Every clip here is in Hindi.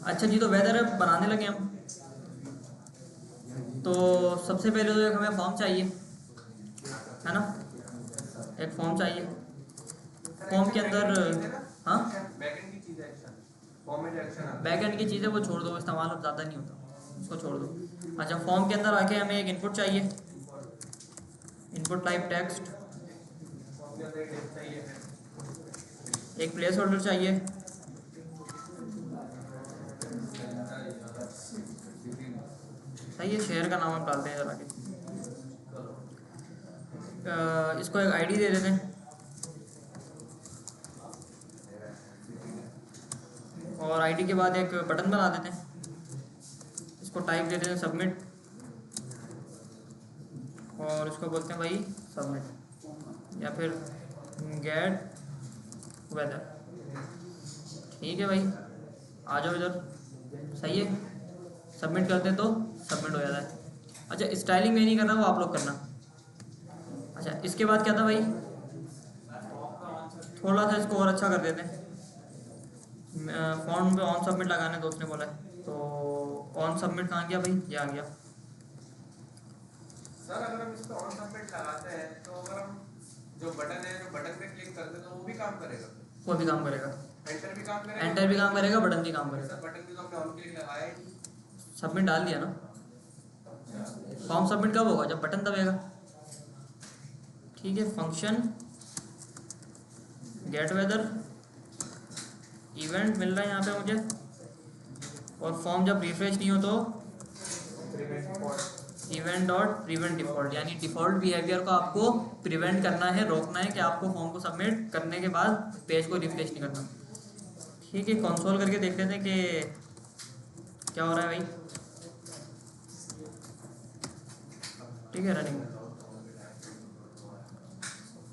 अच्छा जी, तो वेदर ऐप बनाने लगे हम। तो सबसे पहले तो एक हमें फॉर्म चाहिए, है ना। एक फॉर्म चाहिए, फॉर्म के अंदर। हाँ, बैकएंड की चीज है, एक्शन फॉर्म में एक्शन आता है। बैक एंड की चीज़ें वो छोड़ दो, इस्तेमाल अब ज़्यादा नहीं होता, उसको छोड़ दो। अच्छा, फॉर्म के अंदर आके हमें एक इनपुट चाहिए, इनपुट टाइप टेक्स्ट, फॉर्म के अंदर एक टेक्स्ट चाहिए, एक प्लेस होल्डर चाहिए, सही है। शेयर का नाम हम डालते हैं जरा के। इसको एक आईडी दे देते हैं, और आईडी के बाद एक बटन बना देते हैं, इसको टाइप दे देते हैं सबमिट, और इसको बोलते हैं भाई सबमिट, या फिर गेट वेदर। ठीक है भाई, आ जाओ इधर, सही है। सबमिट करते हैं तो सबमिट हो जाता है। अच्छा, स्टाइलिंग में नहीं करना, वो आप लोग करना। अच्छा, इसके बाद क्या था भाई, थोड़ा सा इसको और अच्छा कर देते हैं। फॉर्म पे ऑन सबमिट लगाने दोस्त ने बोला है, तो ऑन सबमिट कहाँ गया भाई, ये आ गया। सर अगर हम इस पे ऑन सबमिट लगाते हैं तो अगर हम जो बटन है, जो बटन पे क्लिक करते हैं तो वो भी काम करेगा, वो भी काम करेगा, एंटर भी काम करेगा, एंटर भी काम करेगा, बटन भी काम करेगा। सर बटन भी तो हमने ऑन क्लिक लगाया ही। सबमिट डाल दिया ना। फॉर्म सबमिट कब होगा, जब बटन दबेगा। ठीक है, फंक्शन गेट वेदर इवेंट मिल रहा है यहाँ पे मुझे, और फॉर्म जब रिफ्रेश नहीं हो तो इवेंट डॉट प्रिवेंट डिफॉल्ट, यानी डिफॉल्ट बिहेवियर को आपको प्रिवेंट करना है, रोकना है कि आपको फॉर्म को सबमिट करने के बाद पेज को रिफ्रेश नहीं करना। ठीक है, कंसोल करके देख लेते हैं कि क्या हो रहा है भाई। ठीक है, रनिंग।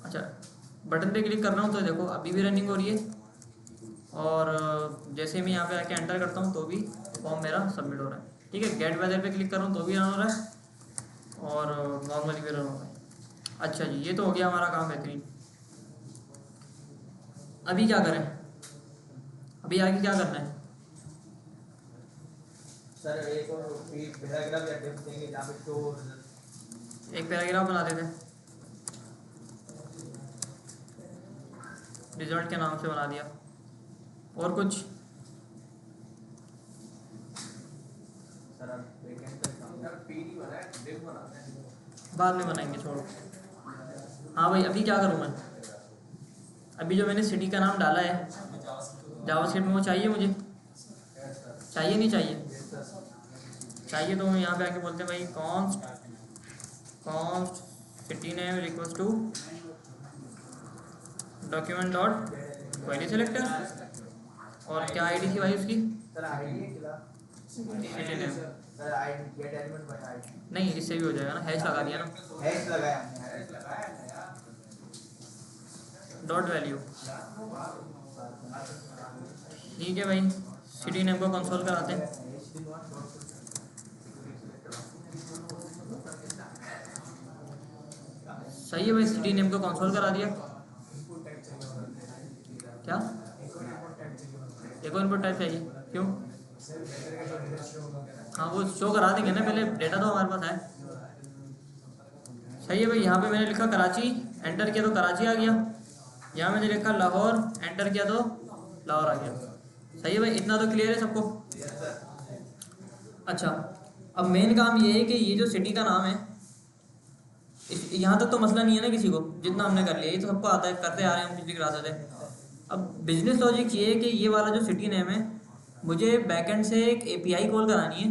अच्छा, बटन पे क्लिक कर रहा हूँ तो देखो अभी भी रनिंग हो रही है, और जैसे मैं यहाँ पे आके एंटर करता हूँ तो भी फॉर्म मेरा सबमिट हो रहा है। ठीक है, गेट वेदर पे क्लिक कर रहा हूँ तो भी रन हो रहा है, और नॉर्मली भी रन हो रहा है। अच्छा जी, ये तो हो गया हमारा काम बेहतरीन। अभी क्या करें, अभी आगे क्या करना है। सर एक और पैराग्राफ या टेक्स्ट देंगे जहाँ पे शो एक पैराग्राफ बना देते हैं, रिजल्ट के नाम से बना दिया। और कुछ सर बैकएंड का काम यार पीडी बनाए, डिव बनाते हैं, बाद में बनाएंगे, छोड़ो। हाँ भाई, अभी क्या करूँ मैं। अभी जो मैंने सिटी का नाम डाला है जावास्क्रिप्ट में, वो चाहिए मुझे, चाहिए नहीं चाहिए, चाहिए तो यहाँ पे आके बोलते हैं भाई const city name equals to document dot query selector, और क्या आईडी थी भाई उसकी, सर आईडी है क्या city name. Sir ID gate element but ID नहीं, इससे भी हो जाएगा ना, हैश लगा दिया ना, हैश लगाया हमने डॉट वैल्यू। ठीक है भाई, सिटी नेम को कंसोल कराते हैं। सही है भाई, सिटी नेम को कंसोल करा दिया। क्या, एक और इनपुट टाइप चाहिए, क्यों। हाँ, वो शो करा देंगे ना, पहले डेटा तो हमारे पास है। सही है भाई, यहाँ पे मैंने लिखा कराची, एंटर किया तो कराची आ गया। यहाँ मैंने लिखा लाहौर, एंटर किया तो लाहौर आ गया। सही है भाई, इतना तो क्लियर है सबको। अच्छा, अब मेन काम ये है कि ये जो सिटी का नाम है, यहाँ तक तो मसला नहीं है ना किसी को, जितना हमने कर लिया ये तो सबको आता है, करते आ रहे हैं हम पिछली क्लास से। अब बिजनेस लॉजिक ये है कि ये वाला जो सिटी नेम है, मुझे बैकएंड से एक एपीआई कॉल करानी है।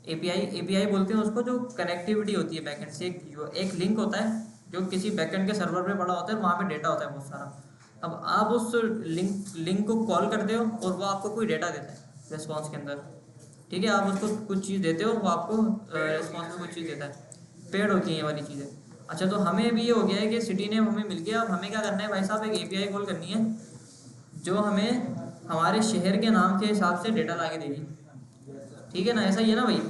एपीआई बोलते हैं उसको, जो कनेक्टिविटी होती है बैकएंड से, एक लिंक होता है जो किसी बैकएंड के सर्वर पे पड़ा होता है, वहाँ पे डेटा होता है बहुत सारा। अब आप उस लिंक को कॉल करते हो और वो आपको कोई डेटा देता है रिस्पॉन्स के अंदर। ठीक है, आप उसको कुछ चीज़ देते हो, वो आपको रिस्पॉन्स में कुछ चीज़ देता है। पेड होती हैं ये वाली चीज़ें। अच्छा, तो हमें भी ये हो गया है कि सिटी नेम हमें मिल गया। अब हमें क्या करना है भाई साहब, एक एपीआई कॉल करनी है जो हमें हमारे शहर के नाम के हिसाब से डेटा ला के देगी। ठीक है ना, ऐसा ही है ना भाई।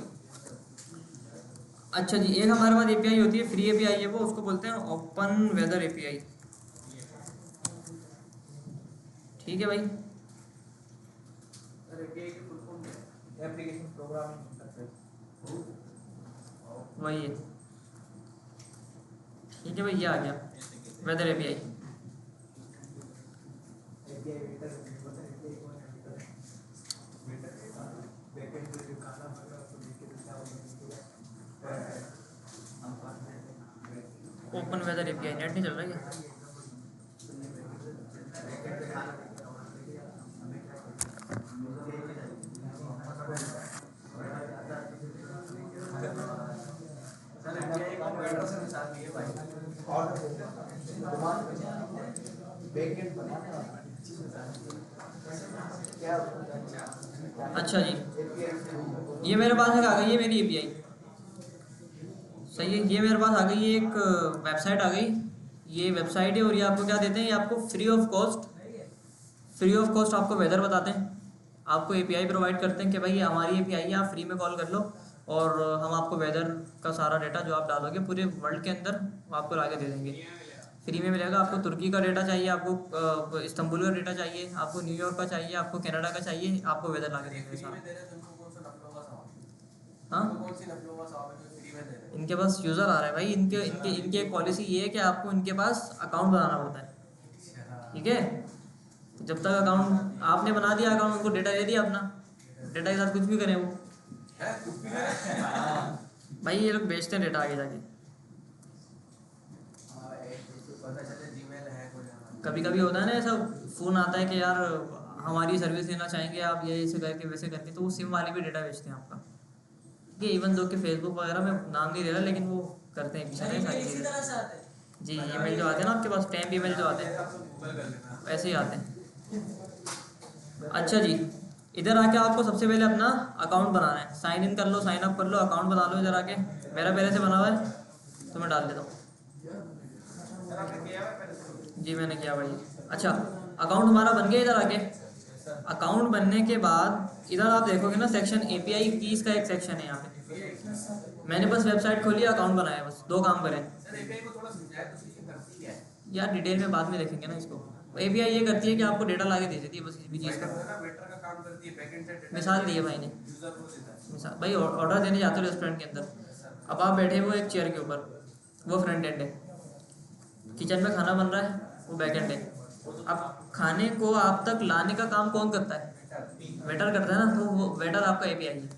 अच्छा जी, एक हमारे पास एपीआई होती है, फ्री एपीआई है वो, उसको बोलते हैं ओपन वेदर एपीआई। ठीक है भाई, सर एपीआई की फुल फॉर्म क्या है? Application programming interface. वही है। ठीक है भाई, ये आ गया वेदर एपीआई। एपीआई वेटर मतलब एपीआई को वेटर बैकएंड पे जो खाना बना उसको देख के दिखा ओपन वेदर एपीआई। नेट नहीं चल रहा है क्या? अच्छा जी, ये मेरे पास एक आ गई है मेरी एपीआई। सही है, ये मेरे पास आ गई है, एक वेबसाइट आ गई। ये वेबसाइट है और ये आपको क्या देते हैं, ये आपको फ्री ऑफ कॉस्ट आपको वेदर बताते हैं। आपको एपीआई प्रोवाइड करते हैं कि भाई ये हमारी एपीआई है, आप फ्री में कॉल कर लो और हम आपको वेदर का सारा डेटा जो आप डालोगे पूरे वर्ल्ड के अंदर आपको ला के दे देंगे, फ्री में मिलेगा। आपको तुर्की का डेटा चाहिए, आपको इस्तांबुल का डेटा चाहिए, आपको न्यूयॉर्क का चाहिए, आपको कनाडा का चाहिए, आपको वेदर ला के देंगे फ्री सारा। में दे रहे हैं तो उनको कौन सा नफलों का सवाल है? हाँ, उनको कौन सी नफलों का सवाल है जो फ्री में दे रहे हैं? इनके पास यूज़र आ रहा है भाई। इनके इनके इनकी एक पॉलिसी ये है कि आपको इनके पास अकाउंट बनाना पड़ता है। ठीक है, जब तक अकाउंट आपने बना दिया, अकाउंट उनको डेटा दे दिया अपना, डेटा के साथ कुछ भी करें वो है कुछ भी करें? भाई, ये लोग बेचते हैं डेटा आगे जाके। पता चले जीमेल है कोई हमारा। कभी कभी होता है ना ऐसा, फ़ोन आता है कि यार हमारी सर्विस लेना चाहेंगे आप, ये ऐसे करके वैसे करके, तो वो सिम वाले भी डेटा बेचते हैं आपका। ये इवन दो कि फेसबुक वगैरह में नाम नहीं दे रहा, लेकिन वो करते हैं पीछे सारी चीज़ें। जी, ईमेल जो आते हैं ना आपके पास, स्पैम ईमेल जो आते हैं, गूगल कर लेना। ऐसे ही आते हैं। अच्छा जी, इधर आके आपको सबसे पहले अपना अकाउंट बनाना है। साइन इन कर लो, साइन अप कर लो, अकाउंट बना लो इधर आके। मेरा पहले से बना हुआ है तो मैं डाल देता हूँ। सर आपने किया है पहले से? जी मैंने किया भाई। अच्छा, अकाउंट हमारा बन गया। इधर आके अकाउंट बनने के बाद इधर आप देखोगे ना सेक्शन एपीआई कीज का एक सेक्शन है यहाँ पे। मैंने बस वेबसाइट खोली, अकाउंट बनाया, बस दो काम करें। सर एपीआई को थोड़ा समझाए तो सही, करती क्या है? यार डिटेल में बाद में देखेंगे ना इसको। एपीआई ये करती है कि आपको डेटा लाके दे देती है बस किसी भी चीज़ का। वेटर है ना, वेटर का काम करती है, बैकएंड से डेटा मिसाल दी है भाई ने, यूजर को देता है। मिसाल भाई ऑर्डर देने जाते हो रेस्टोरेंट के अंदर, अब आप बैठे हो एक चेयर के ऊपर, वो फ्रंट एंड है। किचन में खाना बन रहा है, वो बैक एंड है। अब खाने को आप तक लाने का काम कौन करता है? वेटर करता है ना, तो वो वेटर आपका एपीआई है।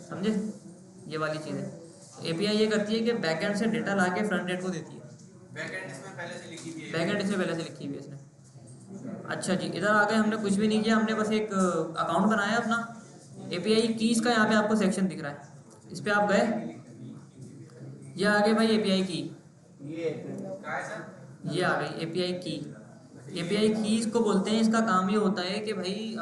समझे, ये वाली चीज़ है। एपीआई ये करती है कि बैक एंड से डेटा ला के फ्रंट एंड को देती है। बैकएंड इसमें पहले से लिखी हुई है। बैक एंड इसमें पहले से लिखी हुई है इसने। अच्छा जी, इधर आ गए, हमने कुछ भी नहीं किया, हमने बस एक अकाउंट बनाया अपना। एपीआई कीज का यहाँ पे आपको सेक्शन दिख रहा है, इस पर आप गए, ये आ गए भाई एपीआई की, ये क्या है सर? ये आ गई एपीआई की। एपीआई कीज को बोलते हैं, इसका काम ये होता है कि भाई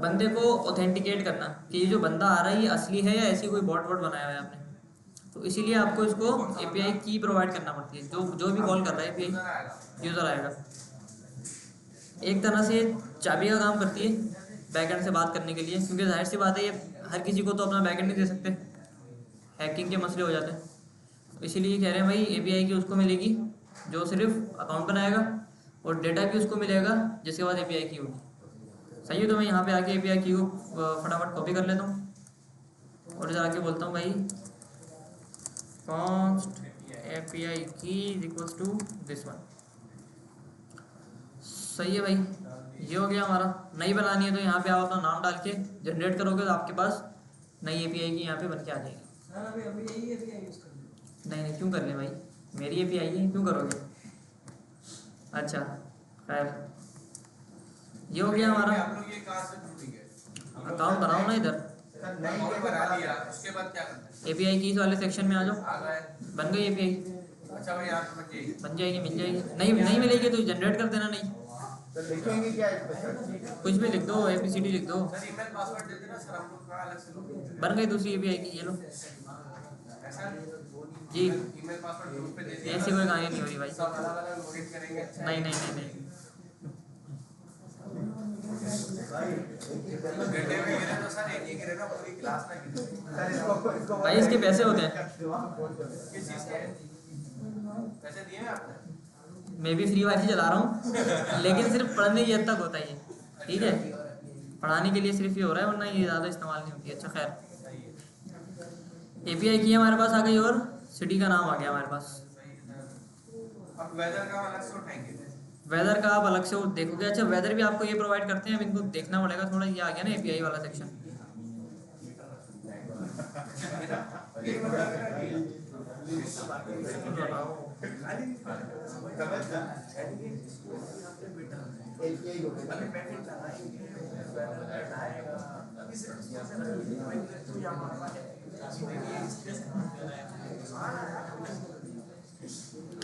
बंदे को ऑथेंटिकेट करना कि ये जो बंदा आ रहा है ये असली है या ऐसी कोई बॉट बनाया हुआ है आपने। तो इसीलिए आपको इसको एपीआई की प्रोवाइड करना पड़ती है। जो भी कॉल कर रहा है एपीआई यूज़र आएगा। एक तरह से चाबी का काम करती है बैकएंड से बात करने के लिए, क्योंकि जाहिर सी बात है ये हर किसी को तो अपना बैकएंड नहीं दे सकते, हैकिंग के मसले हो जाते हैं। तो इसीलिए कह रहे हैं भाई एपीआई की उसको मिलेगी जो सिर्फ अकाउंट बनाएगा, और डेटा भी उसको मिलेगा जिसके बाद एपीआई की होगी। सही है, तो मैं यहाँ पे आके एपीआई की को फटाफट कॉपी कर लेता हूँ और इधर आके बोलता हूँ भाई const API key is equals to this one। सही है भाई, ये हो गया हमारा। नई बनानी है तो यहाँ पे आप अपना नाम डाल के जनरेट करोगे तो आपके पास नई एपीआई की यहाँ पे बन के आ जाएगी। नहीं, क्यों कर ले भाई, मेरी एपीआई है, क्यों करोगे? अच्छा खैर, ये हो गया हमारा। आप लोग ये कहाँ से ढूंढेंगे? अकाउंट बनाओ ना इधर, अकाउंट बना लिया, उसके बाद क्या करना है? एपीआई कीज वाले सेक्शन में आ जाओ। आ गए। बन गई एपीआई, अच्छा भाई यहाँ पे बन जाएगी। बन जाएगी, मिल जाएगी। नहीं मिलेगी तो जनरेट कर देना। नहीं, तो लिखेंगे क्या इस पे सर? कुछ भी लिख दो, एबीसीडी लिख दो, सर ईमेल पासवर्ड दे देना सर, हम लोग का अलग से लोग बन गई दूसरी एपीआई की। ये लो ऐसा जी, ईमेल पासवर्ड ग्रुप पे दे दिया। ऐसी कोई कहानी नहीं हो रही भाई। सब अलग अलग लॉगिन करेंगे। नहीं, घंटे में गिरे तो सर एक ही गिरे ना, पूरी क्लास ना गिरे। सर इसको भाई इसके पैसे होते हैं, किस चीज़ के पैसे दिए हैं आपने? मैं भी फ्री वाईफाई चला रहा हूँ लेकिन सिर्फ पढ़ने की हद तक होता है ये। ठीक है, पढ़ाने के लिए सिर्फ ये हो रहा है, वरना ये ज़्यादा इस्तेमाल नहीं होती। अच्छा खैर, सही है। API की हमारे पास आ गई और सिटी का नाम आ गया हमारे पास। सही है। अब वेदर का अलग से उठाएंगे। वेदर का आप अलग से वो देखोगे। अच्छा, वेदर भी आपको ये प्रोवाइड करते हैं, अब इनको देखना पड़ेगा थोड़ा। ये आ गया ना API वाला सेक्शन।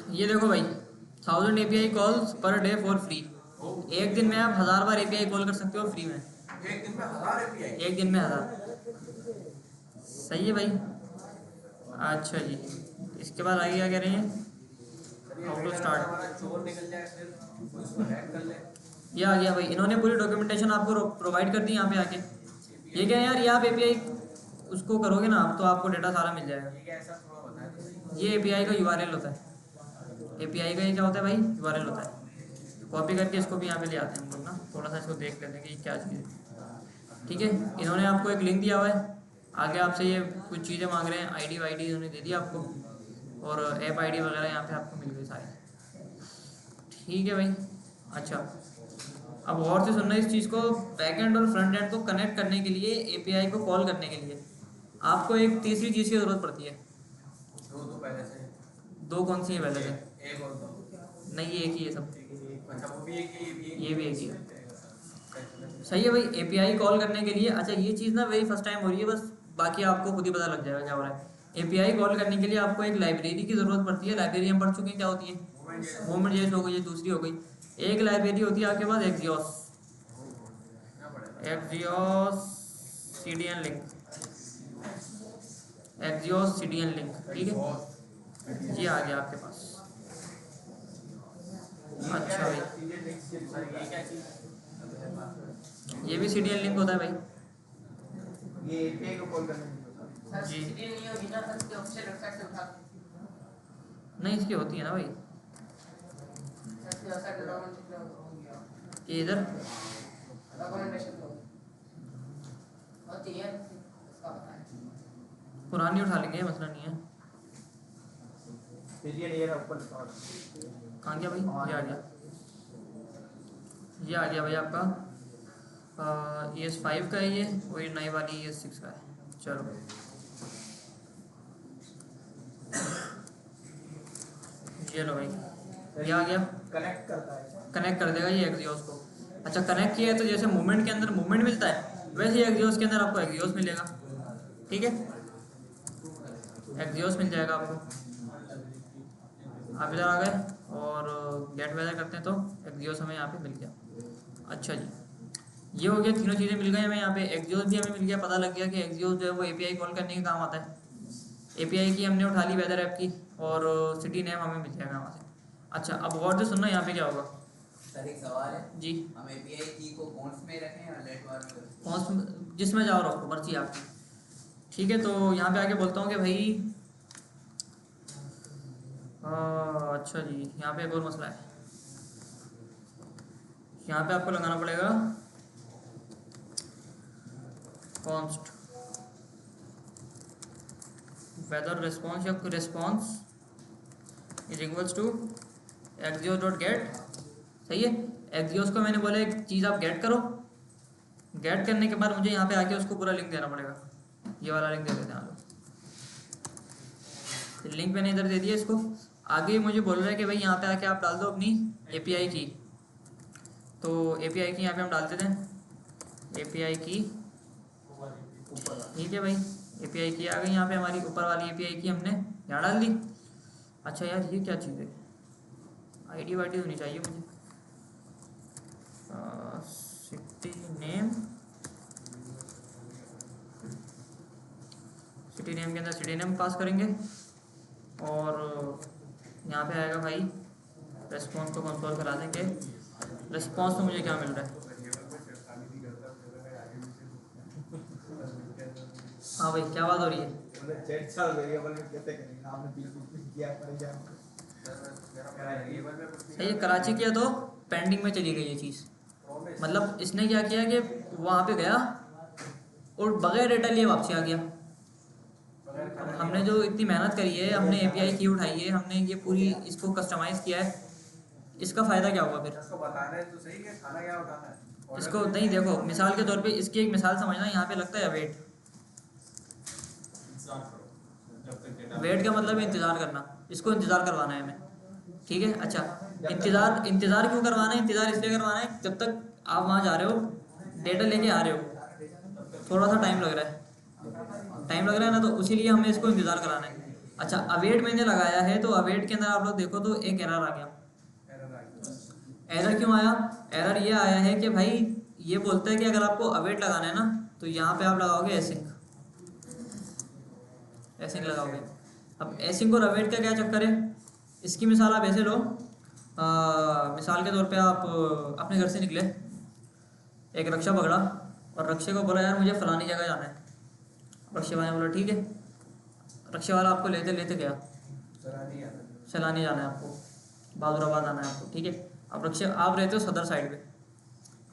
ये देखो भाई, 1000 API calls per day for free. एक दिन में आप 1000 बार API कॉल कर सकते हो फ्री में। एक दिन में 1000 API? एक दिन में 1000। सही है भाई। अच्छा जी, इसके बाद आगे क्या कह रहे हैं? How to start. हमारा चोर निकल जाए फिर उसको हैक कर ले। ये आ गया भाई, इन्होंने पूरी डॉक्यूमेंटेशन आपको प्रोवाइड कर दी यहाँ पे आके। ये क्या है यार, ये आप API उसको करोगे ना आप, तो आपको डेटा सारा मिल जाएगा। ठीक है, ऐसा थोड़ा बता दो। ये API का URL होता है। API का ये क्या होता है भाई? URL होता है। कॉपी करके इसको भी यहाँ पे ले आते हैं हम लोग ना, थोड़ा सा इसको देख लेते हैं कि क्या चीज़ है। ठीक है, इन्होंने आपको एक लिंक दिया हुआ है, आगे आपसे ये कुछ चीज़ें मांग रहे हैं। ID वाईडी इन्होंने दे दिया आपको, और ऐप ID वगैरह यहाँ पे आपको मिल गई सारी। ठीक है भाई। अच्छा, अब और से सुनना इस चीज़ को। बैक एंड और फ्रंट एंड को कनेक्ट करने के लिए, API को कॉल करने के लिए आपको एक तीसरी चीज़ की ज़रूरत पड़ती है। दो पहले से। दो कौन सी है पहले से? एक और दो। नहीं, ये एक ही है सब। अच्छा, वो भी एक ही, ये भी एक ही है। सही है भाई। API कॉल करने के लिए, अच्छा ये चीज़ ना वेरी फर्स्ट टाइम हो रही है बस, बाकी आपको खुद ही पता लग जाएगा क्या हो रहा है। API कॉल करने के लिए आपको एक लाइब्रेरी की ज़रूरत पड़ती है। लाइब्रेरी हम पढ़ चुके हैं क्या होती है। मूवमेंट जेएस हो गई, ये दूसरी हो गई। एक लाइब्रेरी होती है आपके पास Axios. Axios CDN link. Axios CDN link, ठीक है, ये आ गया आपके पास। अच्छा भाई, ये भी CDN लिंक होता है भाई। ये API को कॉल करने के लिए जी। नहीं होगी ना सर, इसके ऑफिशियल वेबसाइट से उठा नहीं, इसकी होती है ना भाई। सर, इसकी वेबसाइट डॉक्यूमेंट ये इधर डॉक्यूमेंटेशन होती है, इसका बताएं। पुरानी उठा लेंगे, मसला नहीं है। ये ऊपर कहाँ गया भाई? ये आ गया, ये आ गया भाई आपका। ES5 का है ये, वही नई वाली ES6 का है। चलो, ये लो भाई, ये आ गया। कनेक्ट करता है, कनेक्ट कर देगा ये एक्सियोस को। अच्छा, कनेक्ट किया है तो जैसे मूवमेंट के अंदर मूवमेंट मिलता है, वैसे ही एक्सियोस के अंदर आपको एक्सियोस मिलेगा। ठीक है, एक्सियोस मिल जाएगा आपको। आप इधर आ गए और गेट वेदर करते हैं तो एक्सियोस हमें यहाँ पे मिल गया। अच्छा जी, ये हो गया, तीनों चीज़ें मिल गई हमें यहाँ पे। एक्सियोस भी हमें मिल गया, पता लग गया कि एक्सियोस जो है वो API कॉल करने के काम आता है। API की हमने उठा ली वेदर ऐप की, और सिटी नेम हमें मिल जाएगा वहाँ से। अच्छा, अब और जो सुनना, यहाँ पे क्या होगा सर? एक सवाल है जी। हम API की को कौन में रखें या लेट बार में? कौन जिसमें जाओ रखो, मर्जी आपकी। ठीक है, तो यहाँ पे आके बोलता हूँ कि भाई अच्छा जी, यहाँ पे एक और मसला है। यहाँ पे आपको लगाना पड़ेगा कॉन्स्ट वेदर रिस्पॉन्स, या response is equals to axios dot get. सही है, एक्सियोस को मैंने बोला एक चीज़ आप गेट करो। गेट करने के बाद मुझे यहाँ पे आके उसको पूरा लिंक देना पड़ेगा। ये वाला लिंक दे देते हैं आप लोग। लिंक मैंने इधर दे दिया इसको। आगे मुझे बोल रहा है कि भाई यहाँ पे आके आप डाल दो अपनी API की। तो API की यहाँ पे हम डाल देते हैं, API की। ठीक है भाई, API की आ गई यहाँ पे हमारी, ऊपर वाली API की हमने यहाँ डाल दी। अच्छा यार, ये क्या चीज़ है? ID वाईडी होनी चाहिए मुझे। सिटी नेम, सिटी नेम के अंदर सिटी नेम पास करेंगे, और यहाँ पे आएगा भाई रेस्पॉन्स को कंसोल करा देंगे। रेस्पॉन्स तो मुझे क्या मिल रहा है? हाँ भाई, क्या बात हो रही है? चैट चल वेरिएबल में कैसे करेंगे? आपने बिल्कुल किया परेशान। सही है, कराची किया तो पेंडिंग में चली गई ये चीज़। मतलब इसने क्या किया कि वहाँ पे गया और बगैर डेटा लिए वापसी आ गया। अब हमने जो इतनी मेहनत करी है, हमने एपीआई की उठाई है, हमने ये पूरी इसको कस्टमाइज़ किया है, इसका फ़ायदा क्या होगा फिर? इसको बताना है तो सही कि खाना क्या उठाना है। इसको नहीं, देखो मिसाल के तौर पे इसकी एक मिसाल समझना, यहाँ पे लगता है वेट। वेट का मतलब है इंतज़ार करना, इसको इंतज़ार करवाना है हमें, ठीक है। अच्छा, इंतज़ार क्यों करवाना है? इंतज़ार इसलिए करवाना है जब तक आप वहाँ जा रहे हो, डेटा लेके आ रहे हो, थोड़ा सा टाइम लग रहा है ना, तो उसी लिए हमें इसको इंतज़ार कराना है। अच्छा, अवेट मैंने लगाया है, तो अवेट के अंदर आप लोग देखो तो एक एरर आ गया। एरर क्यों आया? एरर ये आया है कि भाई ये बोलता है कि अगर आपको अवेट लगाना है ना, तो यहाँ पे आप लगाओगे एसिंक लगाओगे। अब एसिंक और अवेट का क्या चक्कर है? इसकी मिसाल आप ऐसे लो, मिसाल के तौर पे आप अपने घर से निकले, एक रक्षा पकड़ा और रक्षे को बोला यार मुझे फ़लानी जगह जाना है। रक्षे वाले ने बोला ठीक है, रक्षे वाला आपको लेते लेते गया, सैलानी जाना है आपको, बहादुराबाद आना है आपको, ठीक है। अब रक्षे आप रहते हो सदर साइड पे,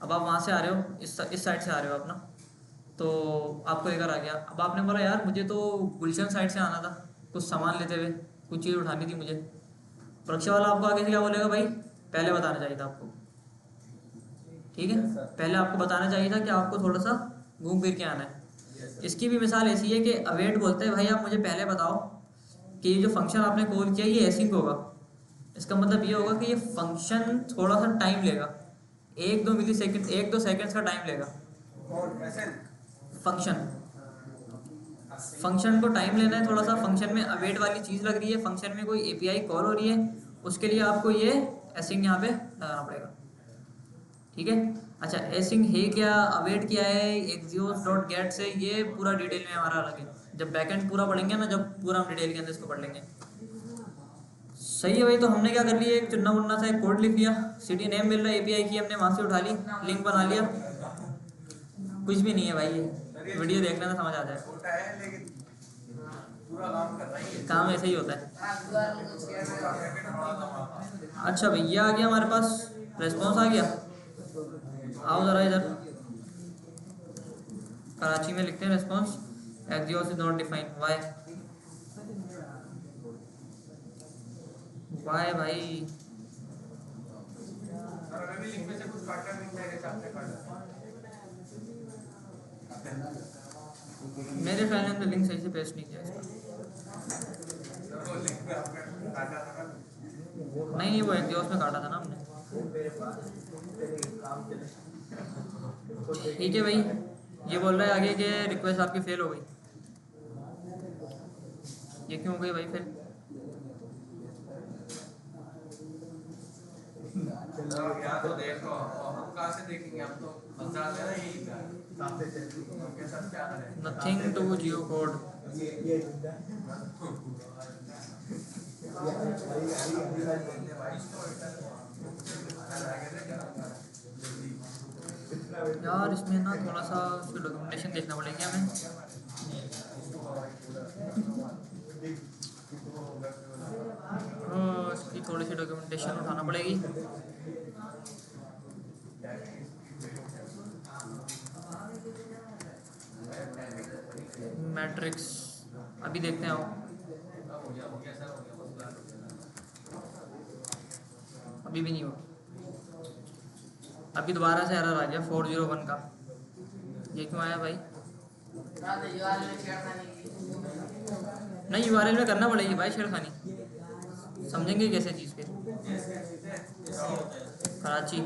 अब आप वहाँ से आ रहे हो, इस साइड से आ रहे हो अपना, तो आपको लेकर आ गया। अब आपने बोला यार मुझे तो गुलशन साइड से आना था, कुछ सामान लेते हुए, कुछ चीज़ उठानी थी मुझे। रक्षा वाला आपको आगे से क्या बोलेगा? भाई पहले बताना चाहिए था आपको, ठीक है, पहले आपको बताना चाहिए था कि आपको थोड़ा सा घूम फिर के आना है। इसकी भी मिसाल ऐसी है कि अवेट बोलते हैं भाई आप मुझे पहले बताओ कि ये जो फंक्शन आपने कॉल किया ये एसिंक होगा। इसका मतलब ये होगा कि ये फंक्शन थोड़ा सा टाइम लेगा, 1-2 मिली सेकेंड, 1-2 सेकेंड्स का टाइम लेगा। फंक्शन को टाइम लेना है थोड़ा सा, फंक्शन में अवेट वाली चीज़ लग रही है, फंक्शन में कोई एपीआई कॉल हो रही है, उसके लिए आपको ये एसिंक यहाँ पे लगाना पड़ेगा, ठीक है। अच्छा, एसिंक है क्या, अवेट क्या है, एक्सियोस.गेट से, ये पूरा डिटेल में हमारा अलग है। जब बैकएंड पूरा पढ़ेंगे ना, जब पूरा हम डिटेल के अंदर इसको पढ़ लेंगे। सही है भाई, तो हमने क्या कर लिया, एक चुन्ना मुन्ना सा एक कोड लिख लिया, सिटी नेम मिल रहा है एपीआई की, हमने वहाँ से उठा ली, लिंक बना लिया। कुछ भी नहीं है भाई, ये वीडियो देखने में समझ आ जाए, छोटा है लेकिन पूरा काम कर रहा है। काम ऐसे ही होता है। अच्छा भाई, ये आ गया हमारे पास, रेस्पॉन्स आ गया। आओ ज़रा इधर, कराची में लिखते हैं response, axios is not defined, why भाई। और अभी लिंक में से कुछ काटना नहीं है, जैसे आपने काटा। मेरे ख्याल में तो लिंक सही से पेस्ट नहीं किया इसका। तो लिंक में आपने काटा था ना? नहीं, वो एक्सियोस में काटा था ना हमने। ठीक है भाई, ये बोल रहा है आगे कि रिक्वेस्ट आपकी फेल हो गई। ये क्यों हो गई भाई फेल? यहाँ तो देखो, हम कहाँ से देखेंगे, हम तो बता दे रहे हैं उनके साथ क्या करें। Nothing to geocode. ये यार इसमें ना थोड़ा सा उसकी डॉक्यूमेंटेशन देखना पड़ेगी हमें। इसकी थोड़ी सी डॉक्यूमेंटेशन उठाना पड़ेगी। मैट्रिक्स अभी देखते हैं, अभी भी नहीं हुआ। अभी दोबारा से एरर आ गया 401 का। ये क्यों आया भाई? नहीं, यूआरएल में करना पड़ेगी भाई शेरखानी, समझेंगे कैसे चीज़ फिर। कराची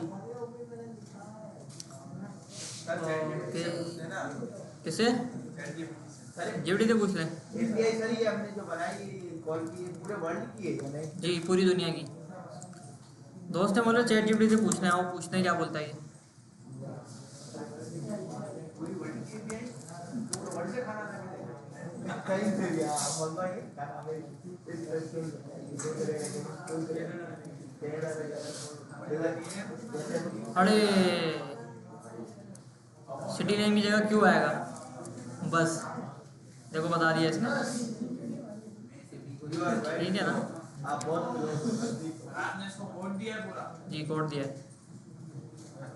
ओके, किसे जीडी से पूछ लें। एपीआई सर ये हमने जो बनाई कॉल की पूरे वर्ल्ड की है या नहीं? जी पूरी दुनिया की। दोस्त है बोले चैट जीपीटी से पूछने आओ, पूछते हैं क्या बोलता है ये। पूरी वर्ल्ड की एपीआई पूरे वर्ल्ड से खाना था कहीं से भी मम्मा ये खाना में इस रेस्टोरेंट अरे सिटी नेम की जगह क्यों आएगा? बस देखो बता दिया इसने, ठीक है ना। आप बहुत आपने इसको कोड दिया है पूरा? जी कोड दिया है।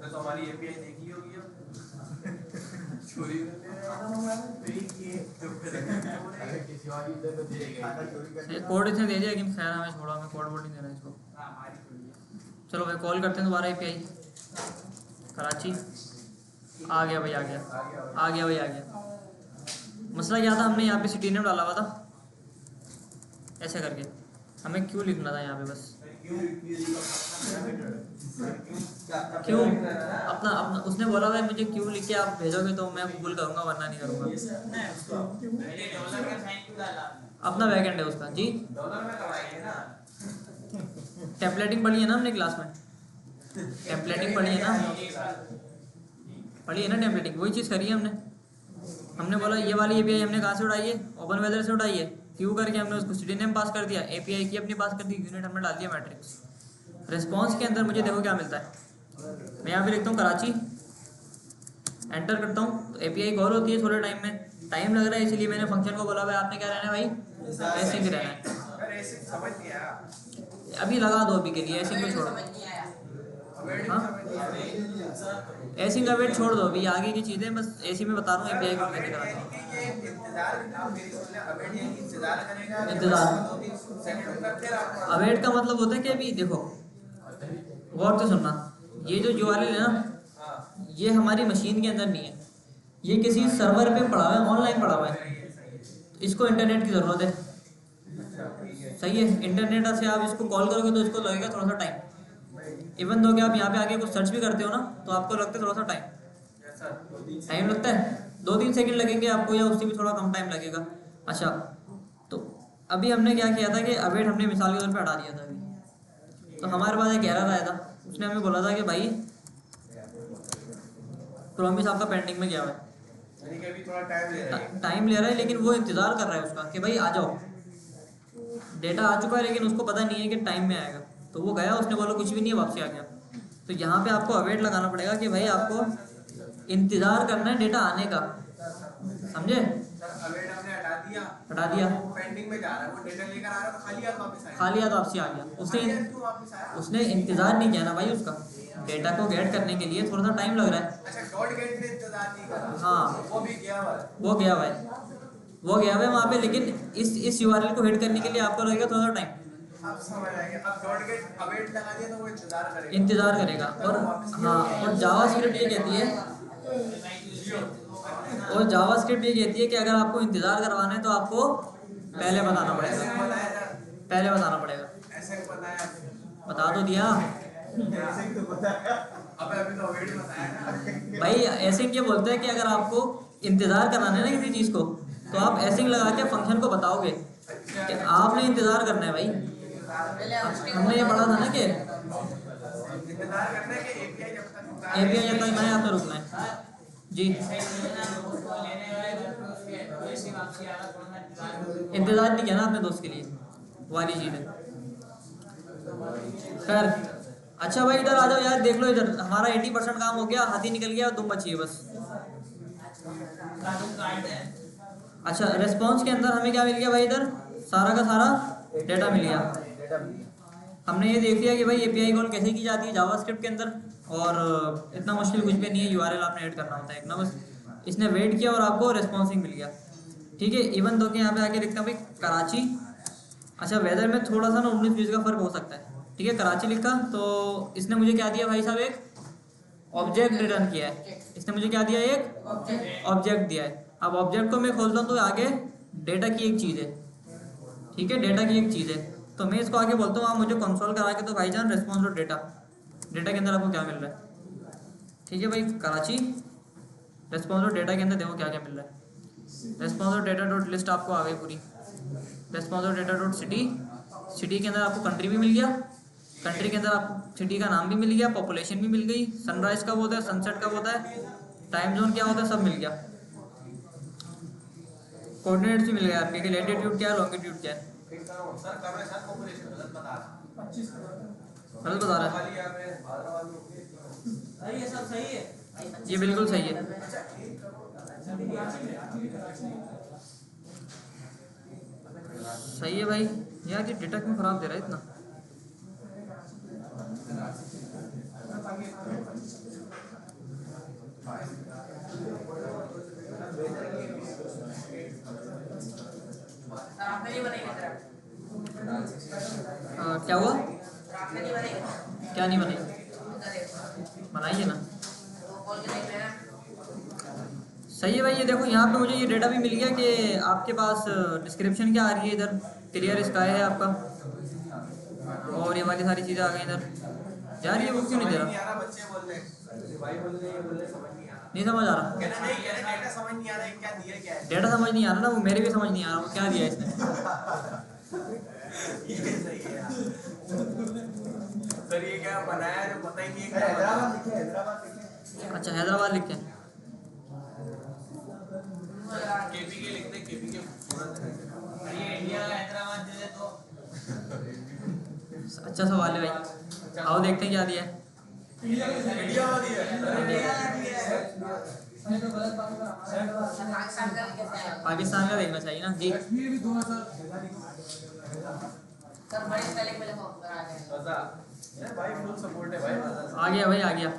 आपने तो हमारी एपीआई देखी होगी अब चोरी करने अरे किसी और इधर तो खाता चोरी करने कोड इसने दे दिया लेकिन खैर हमें छोड़ा, हमें कोड वोड नहीं देना इसको। चलो भाई कॉल करते हैं दोबारा एपीआई कराची। आ गया भाई, आ गया भाई, आ गया। मसला क्या था, हमने यहाँ पे सिटी नेम डाला हुआ था ऐसे करके, हमें क्यों लिखना था यहाँ पे बस। क्यों अपना अपना उसने बोला भाई मुझे क्यों लिख के आप भेजोगे तो मैं कबूल करूँगा वरना नहीं करूँगा। अपना बैकएंड है उसका जी। डॉलर में करवाएंगे ना। टेम्पलेटिंग पढ़ी है ना हमने क्लास में, टेम्पलेटिंग पढ़ी है ना टेम्पलेटिंग, वही चीज़ करी है हमने। हमने बोला ये वाली एपीआई हमने कहाँ से उठाई है, ओपन वेदर से उठाई है। क्यों करके हमने उसको सिटी नेम पास कर दिया, एपीआई की अपनी पास कर दी, यूनिट हमने डाल दिया मैट्रिक्स। रिस्पॉन्स के अंदर मुझे देखो क्या मिलता है, मैं यहाँ पे लिखता हूँ कराची, एंटर करता हूँ तो एपीआई कॉल होती है थोड़े टाइम में, टाइम लग रहा है इसलिए मैंने फंक्शन को बोला भाई आपने क्या रहना है भाई, एसिंग रहना है। अरे ऐसे समझ नहीं आया। अभी लगा दो अभी के लिए, एसिंग को छोड़ो। हाँ एसिंग का वेट छोड़ दो, अभी आगे की चीज़ें बस एसी में बता रहा हूँ, एपीआई को कैसे कराता हूँ। इंतजार, अवेट का मतलब होता है कि अभी देखो गौर से सुनना, ये जो यूआरएल है ना ये हमारी मशीन के अंदर नहीं है, ये किसी सर्वर पे पड़ा हुआ है, ऑनलाइन पड़ा हुआ है, इसको इंटरनेट की ज़रूरत है। सही है, इंटरनेट से आप इसको कॉल करोगे तो इसको लगेगा थोड़ा सा टाइम। इवन दो कि आप यहाँ पे आके कुछ सर्च भी करते हो ना तो आपको लगता है थोड़ा सा टाइम लगता है, 2-3 सेकंड लगेंगे आपको या उससे भी थोड़ा कम टाइम लगेगा। अच्छा तो अभी हमने क्या किया था कि अवेट हमने मिसाल के तौर पे हटा दिया था अभी, तो हमारे पास एक एरर आया था, उसने हमें बोला था कि भाई प्रॉमिस आपका पेंडिंग में गया हुआ है, यानी कि अभी थोड़ा टाइम ले रहा है। लेकिन वो इंतज़ार कर रहा है उसका कि भाई आ जाओ, डेटा आ चुका है लेकिन उसको पता नहीं है कि टाइम में आएगा, तो वो गया, उसने बोला कुछ भी नहीं है, वापसी आ गया। तो यहाँ पे आपको अवेट लगाना पड़ेगा कि भाई आपको इंतज़ार करना है डेटा आने का, समझे। अवेट हमने हटा दिया, वो पेंडिंग में जा रहा है, वो डेटा लेकर आ रहा है तो खाली हाथ वापस आएगा। खाली हाथ वापसी आ गया, उसने इंतज़ार नहीं किया ना भाई, उसका डेटा को गेट करने के लिए थोड़ा सा टाइम लग रहा है। अच्छा डॉट गेट ने इंतजार नहीं करा। हाँ वो भी गया हुआ है। वो गया हुआ है वहाँ पे, लेकिन इस यूआरएल को हिट करने के लिए आपको लगेगा थोड़ा सा टाइम, अब समझ आएगा। अब डॉट गेट अवेट लगा दिया तो वो इंतज़ार करेगा। और हाँ और जावास्क्रिप्ट ये कहती है कि अगर आपको इंतज़ार करवाना है तो आपको पहले बताना पड़ेगा, ऐसे बताया। बता तो दिया ऐसे ही तो बताया। अभी तो अवेट बताया ना। भाई। ऐसिंग ये बोलते हैं कि अगर आपको इंतज़ार कराना है ना किसी चीज़ को तो आप ऐसिंग लगा के फंक्शन को बताओगे कि आपने इंतज़ार करना है भाई। हमने ये पढ़ा था ना कि इंतजार करना है कि एपीआई जब तक ना है आपने रुकना है जी। इंतज़ार नहीं किया ना आपने दोस्त के लिए, वाली चीज़ है। खैर अच्छा भाई इधर आ जाओ यार, देख लो इधर हमारा 80% काम हो गया, हाथी निकल गया और दुम बची है बस। अच्छा रेस्पॉन्स के अंदर हमें क्या मिल गया भाई, इधर सारा का सारा डेटा मिल गया। हमने ये देख लिया कि भाई एपीआई कॉल कैसे की जाती है जावास्क्रिप्ट के अंदर, और इतना मुश्किल कुछ भी नहीं है, यूआरएल आपने ऐड करना होता है एक ना, बस इसने वेट किया और आपको रेस्पॉन्सिंग मिल गया। ठीक है, इवन दो के यहाँ पे आके लिखता हूँ भाई कराची। अच्छा वेदर में थोड़ा सा ना 19-20 का फ़र्क हो सकता है। ठीक है, कराची लिखा तो इसने मुझे क्या दिया भाई साहब, एक ऑब्जेक्ट रिटर्न किया है। इसने मुझे क्या दिया, एक ऑब्जेक्ट दिया है। अब ऑब्जेक्ट को मैं खोलता हूँ तो आगे डेटा की एक चीज़ है। ठीक है, डेटा की एक चीज़ है, तो मैं इसको आगे बोलता हूँ आप मुझे कंसोल करा के तो भाईजान रेस्पॉन्स डॉट डेटा के अंदर आपको क्या मिल रहा है। ठीक है भाई, कराची रेस्पॉन्स डॉट डेटा के अंदर देखो क्या क्या मिल रहा है। Response dot data dot list आपको आ गई पूरी। Response dot data dot city के अंदर आपको कंट्री भी मिल गया, कंट्री के अंदर आपको सिटी का नाम भी मिल गया, पॉपुलेशन भी मिल गई, सनराइज कब होता है, सनसेट कब होता है, टाइम जोन क्या होता है, सब मिल गया। कोऑर्डिनेट्स भी मिल गया आपके, लैटिट्यूड क्या है, लॉन्गिट्यूड क्या है। सर कर रहे सर पॉपुलेशन गलत बता रहा। गलत बता रहा है, ये सब सही है, ये बिल्कुल सही है। सही है भाई, यार ये डेटा क्यों खराब दे रहा है इतना। सर आपने नहीं बनाई है सर क्या हुआ? सर आपने नहीं बनाई है क्या नहीं बनाई? उधर है बनाइए ना। तो कॉल के नहीं लेना सही है भाई। ये देखो यहाँ पे मुझे ये डेटा भी मिल गया कि आपके पास डिस्क्रिप्शन क्या आ रही है इधर, क्लियर स्काई है आपका, और ये वाली सारी चीज़ें आ गई इधर। यार ये वो क्यों नहीं दे रहा? बच्चे बोल रहे हैं भाई बोल रहे हैं, ये बोल रहे हैं, समझ नहीं आ रहा। नहीं समझ आ रहा। कहना नहीं, कहना डेटा समझ नहीं आ रहा है, क्या दिया क्या है। डेटा समझ नहीं आ रहा ना, वो मेरे भी समझ नहीं आ रहा वो क्या दिया इसने। ये सही है यार। सर ये क्या बनाया है जो पता ही नहीं है क्या हैदराबाद लिखे, हैदराबाद लिखे। अच्छा हैदराबाद लिखे। केपी के लिखते, केपी के पूरा ये इंडिया का हैदराबाद दे दे तो अच्छा सवाल है भाई। आओ देखते हैं क्या दिया है। इंडिया वाली है। पाकिस्तान का कैसे है पाकिस्तान का देखना चाहिए ना जी। सर बड़े स्पेलिंग में लिखो सर आ जाएगा मजा है भाई, फुल सपोर्ट है भाई, मजा। आ गया भाई आ गया।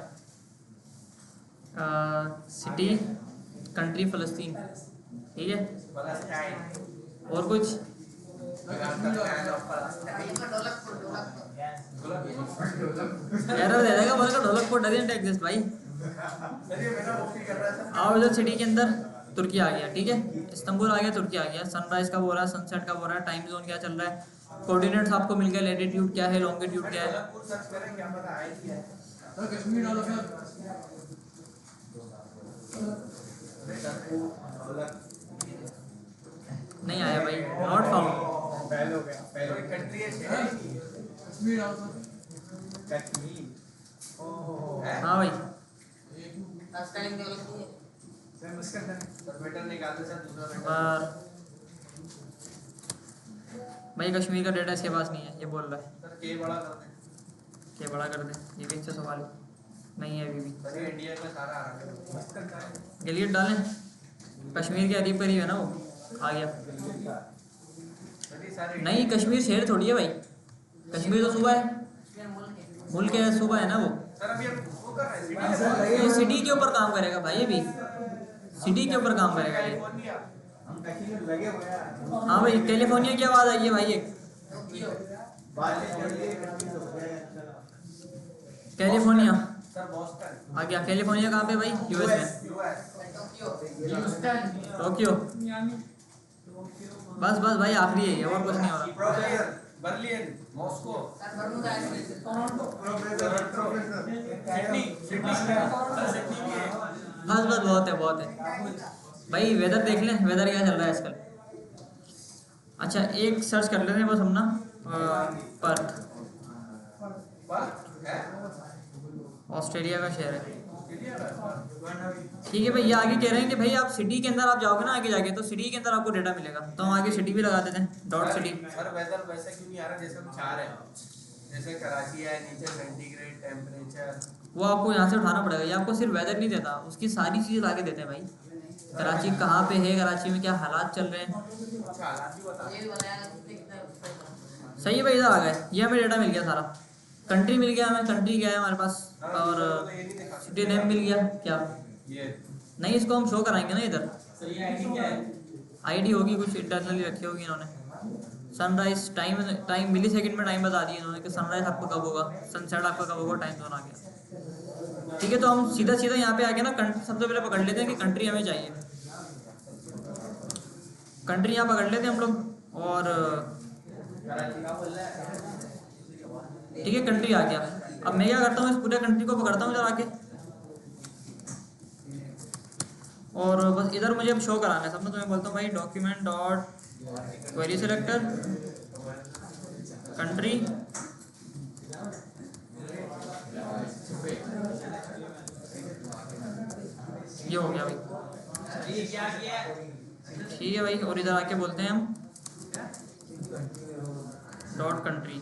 सिटी कंट्री फ़लस्तीन, ठीक है। पैलेस्टाइन और कुछ इसको ढोलकपुर एरर दे देगा, बोलेगा ढोलकपुर डजंट एग्जिस्ट भाई। सर ये मेरा वो भी कर रहा है सर। आओ इधर सिटी के अंदर तुर्की आ गया, ठीक है। इस्तांबुल आ गया, तुर्की आ गया। सनराइज का बोल रहा है, सनसेट का बोल रहा है, टाइम जोन क्या चल रहा है, कोऑर्डिनेट्स आपको मिल गया, लैटिट्यूड क्या है, लॉन्गिट्यूड क्या है। ढोलकपुर सर्च करें, क्या पता आए क्या है। कश्मीर डालो सर। नहीं आया भाई, नॉट फाउंड। पहले हो गया, पहले कोई कंट्री है कश्मीर डालो सर। कश्मीर ओह हाँ भाई स्पेलिंग ढोलकपुर सर उसका सर बेटर निकालते सर, दूसरा बेटर। पर भाई कश्मीर का डेटा इसके पास नहीं है, ये बोल रहा है। सर के बड़ा कर दें। क्या बड़ा कर दे, ये भी अच्छा सवाल है। नहीं है अभी भी। सर ये इंडिया का सारा आ रहा है। गिलियड डालें, कश्मीर के अरीब करीब है ना वो, आ गया। सर ये सारे नहीं कश्मीर शहर थोड़ी है भाई, कश्मीर तो सूबा है, कश्मीर मुल्क है मुल्क है, सूबा है ना वो। सर अभी हम वो कर रहे हैं सिटी ये सिटी के ऊपर काम करेगा भाई, अभी सिटी के ऊपर काम करेगा ये। कैलिफोर्निया। हम कश्मीर लगे हुए हैं। हाँ भाई कैलिफोर्निया की आवाज़ आई है भाई एक। टोक्यो बात कर लिए कश्मीर हो गया। California sir Boston. आ गया। कैलिफोर्निया कहाँ पे भाई? यूएस में। यूएस। Tokyo Tokyo. बस बस भाई आखिरी है ये, और कुछ नहीं हो रहा। Professor Berlin, Moscow, sir Bermuda island Sydney, Sydney sir Sydney भी है। बस बस बहुत है बहुत है भाई। वेदर देख लें, वेदर क्या चल रहा है आजकल। अच्छा एक सर्च कर लेते हैं बस हम ना, पर्थ, पर है ऑस्ट्रेलिया का शहर है, इंडिया का। ठीक है भाई। ये आगे कह रहे हैं कि भाई आप सिटी के अंदर आप जाओगे ना आगे जाके, तो सिटी के अंदर आपको डेटा मिलेगा, तो हम आगे सिटी भी लगा देते हैं, डॉट सिटी। सर वेदर वैसे क्यों नहीं आ रहा जैसे हम चाह रहे हैं। जैसे कराची है, नीचे सेंटीग्रेड टेम्परेचर। वो आपको यहाँ से उठाना पड़ेगा, ये आपको सिर्फ वेदर नहीं देता, उसकी सारी चीज़ ला के देते हैं भाई। कराची कहाँ पे है, कराची में क्या हालात चल रहे हैं। अच्छा हालात भी बता। ये भी बनाया कितने सही है भाई, इधर आ गए, ये हमें डेटा मिल गया सारा। कंट्री मिल गया हमें, कंट्री क्या है हमारे पास, और ये नहीं दिखा सिटी नेम मिल गया। क्या ये नहीं, इसको हम शो कराएंगे ना इधर। सही आईडी क्या है। आईडी होगी कुछ इंटरनली रखी होगी इन्होंने। सनराइज टाइम मिली सेकंड में टाइम बता दिया इन्होंने कि सनराइज आपका कब होगा, सनसेट आपका कब होगा, टाइम जोन आ गया। ठीक है, तो हम सीधा सीधा यहाँ पे आके ना सबसे पहले पकड़ लेते हैं कि कंट्री हमें चाहिए। कंट्री यहाँ पकड़ लेते हैं हम लोग, और कराची का बोल रहा है। ठीक है कंट्री आ गया। अब मैं क्या करता हूँ, इस पूरे कंट्री को पकड़ता हूँ इधर आके, और बस इधर मुझे अब शो कराना है सब में। तो मैं बोलता हूँ भाई document dot query selector country, ये हो गया भाई। ये क्या किया। ठीक है भाई, और इधर आके बोलते हैं हम डॉट कंट्री।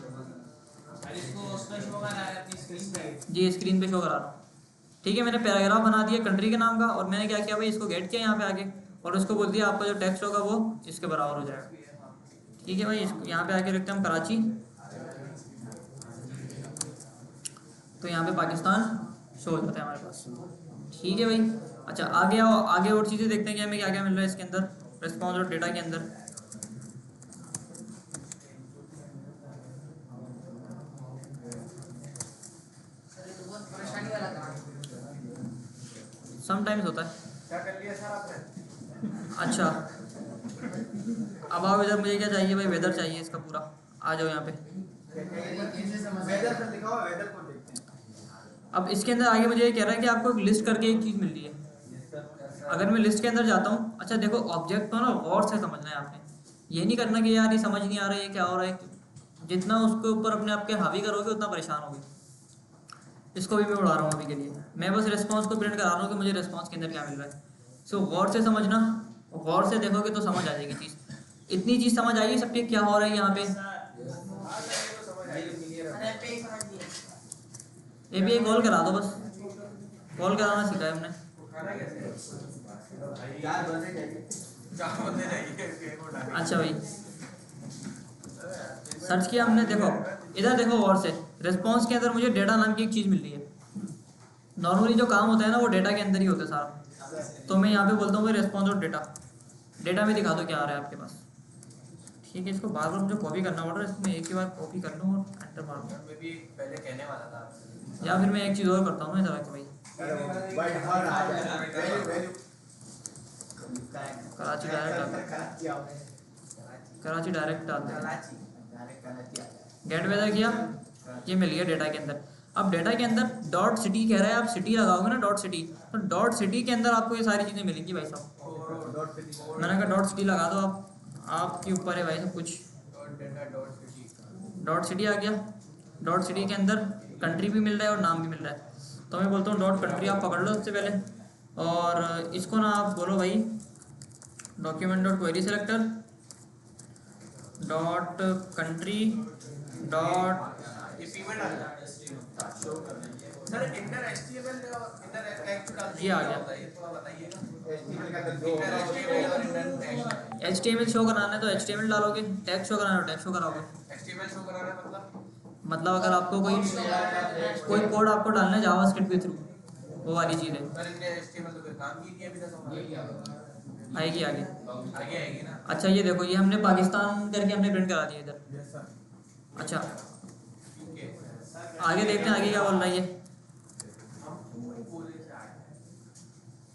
इसको उसका शो करा रहा है अपनी स्क्रीन पे। जी स्क्रीन पे शो करा रहा हूँ। ठीक है, मैंने पैराग्राफ बना दिया कंट्री के नाम का, और मैंने क्या किया भाई, इसको गेट किया यहाँ पे आके, और उसको बोल दिया आपका जो टेक्स्ट होगा वो इसके बराबर हो जाएगा। ठीक है भाई, इसको यहाँ पे आके रखते हैं हम कराची, तो यहाँ पे पाकिस्तान शो हो जाता है हमारे पास। ठीक है भाई। अच्छा आगे आओ, आगे और चीज़ें देखते हैं कि हमें क्या क्या मिल रहा है इसके अंदर रिस्पॉन्स और डेटा के अंदर। सर ये तो बहुत परेशानी वाला काम है। समटाइम्स होता है। क्या कर लिया सर आपने? अच्छा अब आओ इधर, मुझे क्या चाहिए भाई, वेदर चाहिए इसका पूरा। आ जाओ यहाँ पे। वेदर पर लिखा हुआ, वेदर को देखते हैं। अब इसके अंदर आगे मुझे ये कह रहा है कि आपको एक लिस्ट करके एक चीज़ मिल रही है। अगर मैं लिस्ट के अंदर जाता हूँ, अच्छा देखो ऑब्जेक्ट को ना गौर से समझना है आपने। ये नहीं करना कि यार ये समझ नहीं आ रहा है ये क्या हो रहा है। जितना उसके ऊपर अपने आप के हावी करोगे उतना परेशान होगे। इसको भी मैं उड़ा रहा हूँ अभी के लिए। मैं बस रिस्पॉन्स को प्रिंट करा रहा हूँ कि मुझे रिस्पॉन्स के अंदर क्या मिल रहा है। सो गौर से समझना, गौर से देखोगे तो समझ आ जाएगी चीज़। इतनी चीज़ समझ आई सबके क्या हो रहा है यहाँ पे। अरे पे ही समझ दिए। ये भी एक कॉल करा दो बस, कॉल कराना सीखा है हमने। खाना कैसे? चार बंदे चाहिए। चार बंदे चाहिए केक उठाने। अच्छा भाई सर्च किया हमने, देखो इधर देखो गौर से। रिस्पॉन्स के अंदर मुझे डेटा नाम की एक चीज़ मिल रही है। नॉर्मली जो काम होता है ना वो डेटा के अंदर ही होता है सारा। तो मैं यहाँ पे बोलता हूँ भाई रिस्पॉन्स और डेटा, डेटा में दिखा दो क्या आ रहा है आपके पास। ठीक है, इसको बार बार मुझे कॉपी करना पड़ रहा है, इसको मैं एक ही बार कॉपी कर लूँ और एंटर मार दूँ। मैं भी पहले कहने वाला था आपसे। या फिर मैं एक चीज़ और करता हूँ ना इधर आके भाई, बाय डिफॉल्ट आ जाए वैल्यू कराची डायरेक्ट आता है। कराची आओ। कराची डायरेक्ट आता है। कराची डायरेक्ट कराची आ जाए। गेट वेदर किया, ये मिल गया डेटा के अंदर। अब डेटा के अंदर डॉट सिटी कह रहा है, आप सिटी लगाओगे ना डॉट सिटी, तो डॉट सिटी के अंदर आपको ये सारी चीज़ें मिलेंगी भाई साहब। डॉट पे लिखा मैंने कहा डॉट सिटी लगा दो आप, आपके ऊपर है भाई सब कुछ। Dot data dot city. Dot city आ गया। डॉट सिटी के अंदर कंट्री भी मिल रहा है और नाम भी मिल रहा है। तो मैं बोलता हूँ डॉट कंट्री आप पकड़ लो सबसे पहले, और इसको ना आप बोलो भाई document dot query selector dot country dot ये पीमेंट आ गया। सर इंटर एचटीएमएल और इंटर टेक्स्ट डालते हैं, ये आ क्या गया। होता है ये थोड़ा बताइएगा। HTML का अंदर दो इंटर एचटीएमएल और इंटर टेक्स्ट। HTML शो कराना है तो HTML डालोगे, टैग शो कराना है तो टैग शो कराओगे। एचटीएमएल शो कराना मतलब अगर आपको कोई कोड आपको डालना है जावास्क्रिप्ट के थ्रू, वो वाली चीज़ है। पर इनने एचटीएमएल तो कोई काम की नहीं अभी तक हमारा। आएगी आगे। आगे आएगी ना। अच्छा ये देखो, ये हमने पाकिस्तान करके हमने प्रिंट करा दिया इधर। अच्छा आगे देखते हैं आगे क्या बोल रहा है ये।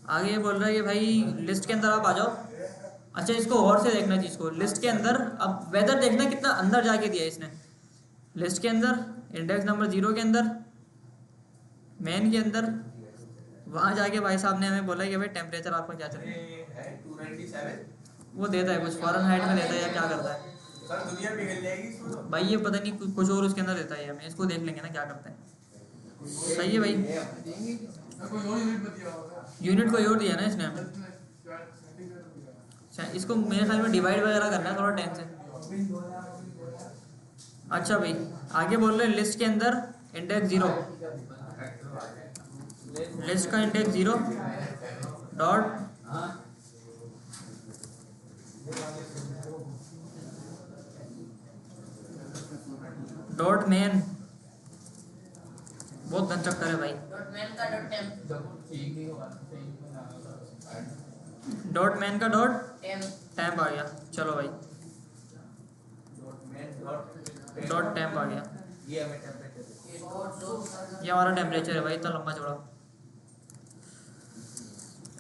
आगे ये बोल रहा है कि भाई लिस्ट के अंदर आप आ जाओ। अच्छा इसको और से देखना चीज़ को, लिस्ट के अंदर अब वेदर देखना कितना अंदर जाके दिया है इसने। लिस्ट के अंदर इंडेक्स नंबर 0 के अंदर मेन के अंदर वहाँ जाके भाई साहब ने हमें बोला कि भाई टेम्परेचर आपका क्या चल रहा है। ये है 297। वो देता है कुछ फ़ॉरेनहाइट में देता है या क्या करता है सर दुनिया पिघल जाएगी इसमें तो। भाई, ये पता नहीं कुछ और उसके अंदर देता है हमें। इसको देख लेंगे ना क्या करता है। सही है भाई, यूनिट को और दिया ना इसने हमें। अच्छा इसको मेरे ख्याल में डिवाइड वगैरह करना है थोड़ा टाइम से। अच्छा भाई आगे बोल रहे हैं लिस्ट के अंदर इंडेक्स 0, लिस्ट का इंडेक्स 0 डॉट डॉट मेन। बहुत गन चक्कर है भाई। डॉट मैन का डॉट टेम्प डॉट मेन का डॉट टेम्प टैम्प आ गया। चलो भाई डॉट टैम्प आ गया। ये हमें टेम्परेचर ये डॉट डॉट ये हमारा टेम्परेचर है भाई, इतना लंबा चौड़ा।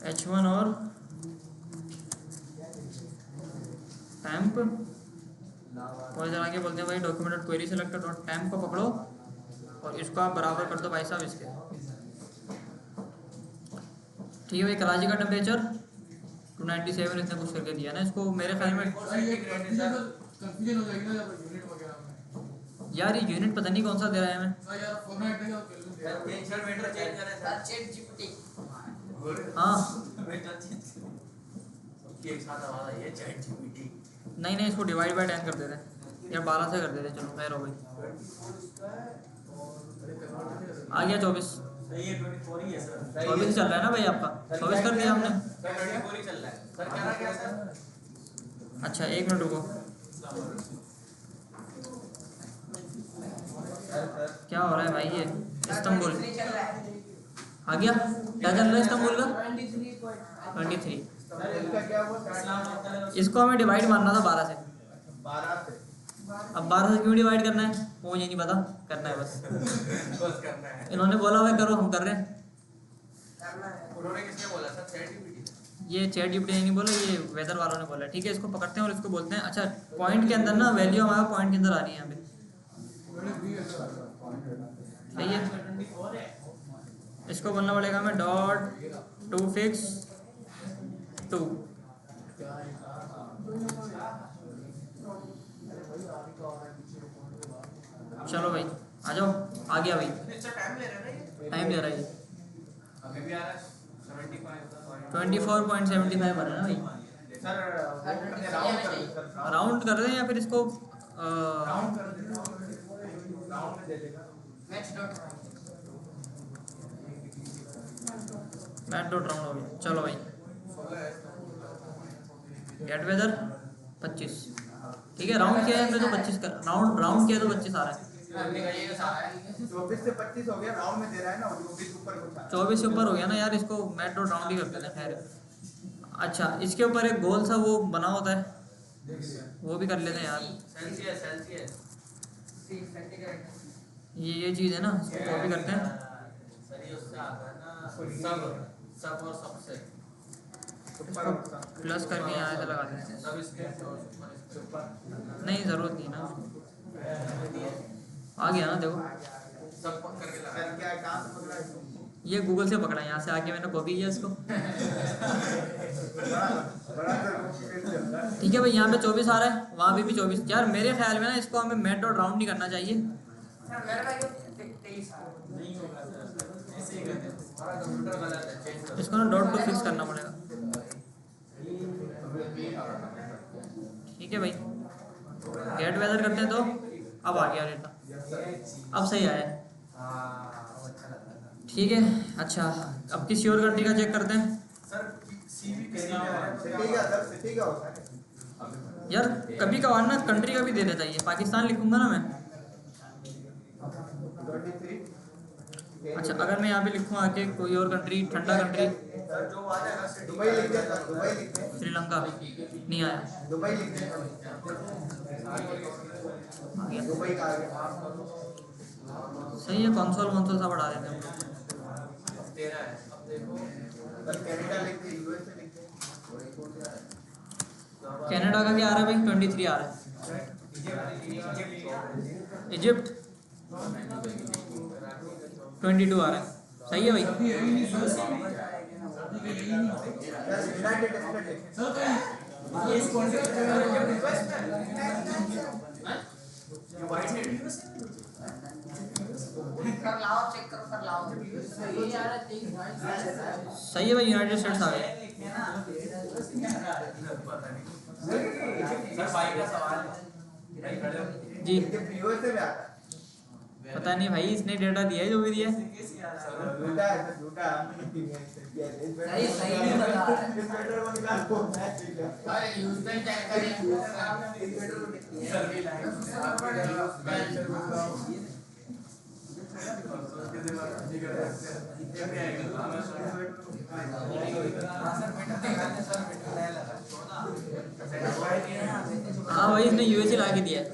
H1 और टैम्प और इधर आगे बोलते हैं भाई document dot query selector dot temp को पकड़ो और इसको आप बराबर कर दो भाई साहब इसके। ठीक है भाई, कराची का टेम्परेचर 297 इसने कुछ करके दिया ना इसको मेरे ख्याल में। कंफ्यूजन हो जाएगी ना जब यूनिट वगैरह में। यार ये यूनिट पता नहीं कौन सा दे रहा है हमें। हाँ यार फॉर्मेट है और कैलकुलेट है। टेंशन मीटर चेंज करें सर। चैट जीपीटी हाँ एक साथ आवाज आई है चैट जीपीटी। नहीं इसको डिवाइड बाय 10 कर देते हैं या 12 से कर देते हैं। चलो खैर हो भाई, आ गया 24। ये 24 ही है सर। 24 चल रहा है ना भाई आपका, 24 कर दिया हमने। सर 24 ही चल रहा है सर। क्या क्या सर? अच्छा एक मिनट रुको, क्या हो रहा है भाई ये इस्तांबुल। चल रहा है। आ गया? क्या चल रहा है इस्तांबुल का? 23। सर इसका क्या हुआ? इसको हमें डिवाइड मारना था 12 से। 12 से। अब 12 से क्यों डिवाइड करना है वो मुझे नहीं पता, करना है बस। बस करना है। इन्होंने बोला हुआ करो, हम कर रहे हैं। उन्होंने किसने बोला सर? ChatGPT। ये चैट जीपीटी नहीं बोला, ये वेदर वालों ने बोला। ठीक है, इसको पकड़ते हैं और इसको बोलते हैं। अच्छा पॉइंट के अंदर ना वैल्यू हमारा पॉइंट के अंदर आ रही है यहाँ पे, सही है। इसको बोलना पड़ेगा हमें डॉट टू फिक्स टू। चलो भाई आ जाओ, आ गया भाई। अच्छा टाइम ले रहा है ना ये? टाइम ले रहा है ये। अभी भी आ रहा है 75। 24.75 बना ना भाई। सर राउंड कर दो सर। राउंड कर रहे हैं या फिर इसको राउंड कर दो। राउंड में दे देगा। Match dot math dot round हो गया। चलो भाई गेट वेदर 25। ठीक है, राउंड किया है हमने तो 25 का राउंड किया तो 25 आ रहा है। 24 से 25 हो गया, राउंड में दे रहा है ना, 24 ऊपर कुछ आ रहा है। 24 से ऊपर हो गया ना यार, इसको मैट डॉट राउंड ही कर देते हैं। खैर अच्छा, इसके ऊपर एक गोल सा वो बना होता है, वो भी कर लेते हैं यार। सेल्सियस ये चीज़ है ना, इसको कॉपी करते हैं। सर ये उससे आता है ना, सब और सबसे ऊपर ऊपर। प्लस करके यहाँ से लगा देते हैं। सब इसके ऊपर नहीं ज़रूरत नहीं ना, आ गया ना देखो। सब पक करके लगा। सर क्या कहाँ से पकड़ा इसको? ये गूगल से पकड़ा है, यहाँ से आके मैंने कॉपी किया इसको। बड़ा सर चलता है। ठीक है भाई, यहाँ पे 24 आ रहा है, वहाँ पे भी 24। यार मेरे ख्याल में ना इसको हमें मैट डॉट राउंड नहीं करना चाहिए। मेरे भाई 23 नहीं होगा सर, ऐसे ही करते हैं। हमारा कंप्यूटर गलत है, चेंज करो। इसको ना डॉट को फिक्स करना पड़ेगा। ठीक है भाई, गेट वेदर करते हैं तो अब आ गया डेटा, अब सही आया है। ठीक है अच्छा, अब किसी और कंट्री का चेक करते हैं। सर सीवी कितना होगा? सिटी का सर, सिटी का होता है। यार कभी कभार ना कंट्री का भी दे देता है ये। पाकिस्तान लिखूंगा ना मैं। 23। अच्छा अगर मैं यहाँ पे लिखूँ आके कोई और कंट्री, ठंडा कंट्री, सर जो आ जाएगा सिटी दुबई लिख दे सर, दुबई लिख दे। श्रीलंका नहीं आया, दुबई लिख दे। आ गया। दुबई का आ गया। सही है, कंसोल सा बढ़ा देते हैं। 13 है। अब देखो सर कनाडा लिख दे, यूएसए लिख दे। कनाडा का क्या आ रहा है भाई? 23 आ रहा है। इजिप्ट 22 आ रहा है। सही है भाई। Sir United states. सर ये कर लाओ, चेक करो, कर लाओ। ये आ रहा है 23 भाई। सही है भाई, यूनाइटेड स्टेट्स आ गए। सर भाई का सवाल है। जी यूएसए में आता है। पता नहीं भाई, इसने डेटा दिया है जो भी दिया है। झूठा है सर, झूठा है। सही नहीं बता रहा है। इस मैटर को निकालो। अरे यूजमेंट चेक करें। इस मैटर को निकालो। हाँ भाई, इसने यूएसए ला के दिया है।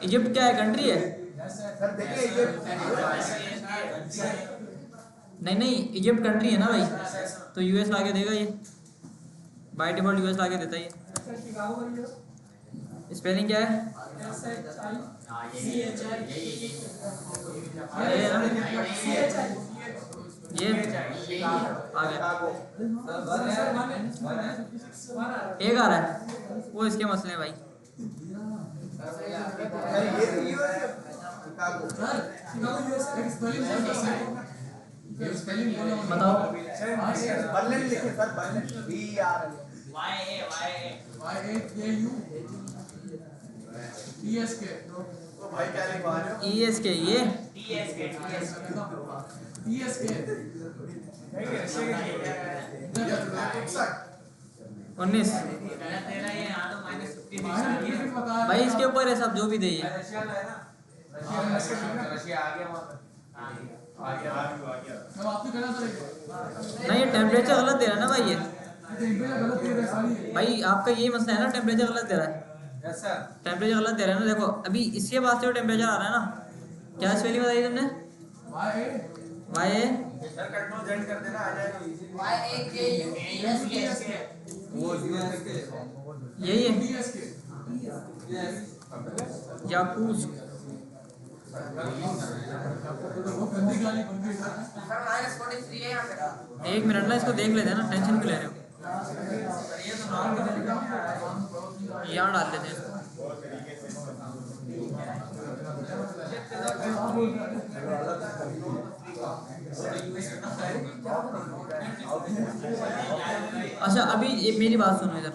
इजिप्ट क्या है, कंट्री है? सर देखिए ये नहीं इजिप्ट कंट्री है ना भाई, तो यूएस ला के देगा ये। बाय डिफॉल्ट यूएस ला के देता है ये। स्पेलिंग क्या है? ये है ना, ये आ गया। एक आ रहा है, वो इसके मसले हैं भाई। सर ये तो यूएसए शिकागो। बताओ। बर्लिन लिखे सर, बर्लिन BR। तो भाई क्या लिखवा रहे हो? ESK ये उन्नीस भाई, इसके ऊपर है सब जो भी दे ये। रशिया आ गया वहाँ पे। आ गया मैं आपसे कहना था नहीं, ये टेम्परेचर गलत दे रहा है ना भाई, ये टेम्परेचर गलत दे रहा है सारी भाई आपका यही मसला है ना, टेम्परेचर गलत दे रहा है, यस सर। टेम्परेचर गलत दे रहा है ना। देखो अभी इसके पास से जो टेम्परेचर आ रहा है ना, क्या स्पेलिंग बताई तुमने? वाई वाई ए सर कंट्रोल जेड कर देना, आ जाएगा। YAKUSK वो यूएस के यही है डीएस के याकूस। तो वो गंदी गाली बन गई सर सर -43 है यहाँ पे। एक मिनट ना, इसको देख लेते हैं ना, टेंशन क्यों ले रहे हो, यहाँ डाल लेते हैं इसको। अच्छा अभी ये मेरी बात सुनो इधर,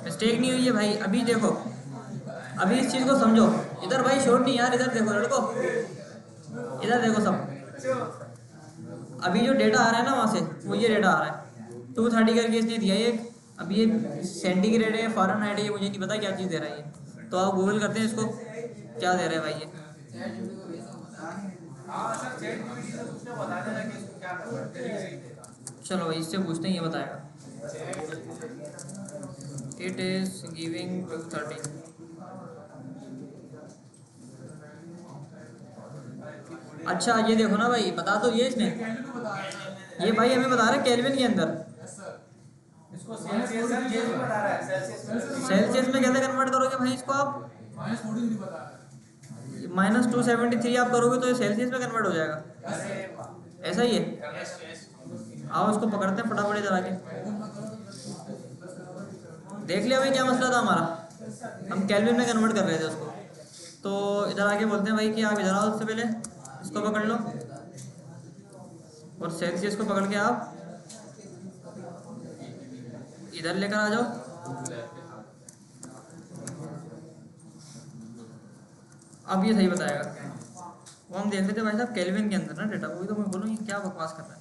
मिस्टेक नहीं हुई है भाई। अभी देखो, अभी इस चीज को समझो, इधर भाई शोर नहीं यार, इधर देखो लड़को, इधर देखो सब। अभी जो डेटा आ रहा है ना वहाँ से, वो ये डेटा आ रहा है 230 करके इसने दिया है। अभी ये सेंटीग्रेड है, फ़ारेनहाइट है, ये मुझे नहीं पता क्या चीज़ दे रहा है ये, तो आप गूगल करते हैं इसको क्या दे रहा है भाई ये। हाँ सर, चैट जीपीटी से पूछना, बता देना कि इसको क्या करना है, तरीके से ही देगा। चलो भाई इससे पूछते हैं, ये बताएगा। It is giving 230। अच्छा ये देखो ना भाई, बता तो ये इसने, ये भाई हमें बता रहा है केल्विन के अंदर, इसको सेल्सियस सर ये भी बता रहा है, सेल्सियस में। सेल्सियस में कैसे कन्वर्ट करोगे भाई इसको आप? -40 नहीं बता रहा -273 आप करोगे तो ये सेल्सियस में कन्वर्ट हो जाएगा, अरे वाह। ऐसा ही है। आओ इसको पकड़ते हैं फटाफट इधर आके, देख लिया भाई क्या मसला था हमारा, हम केल्विन में कन्वर्ट कर रहे थे उसको। तो इधर आके बोलते हैं भाई कि आप इधर आओ, सबसे पहले इसको पकड़ लो और सेल्सियस को पकड़ के आप इधर लेकर आ जाओ। अब ये सही बताएगा, वो हम देख रहे थे भाई साहब केल्विन के अंदर ना डेटा, वही तो मैं बोलूँ ये क्या बकवास कर रहा है।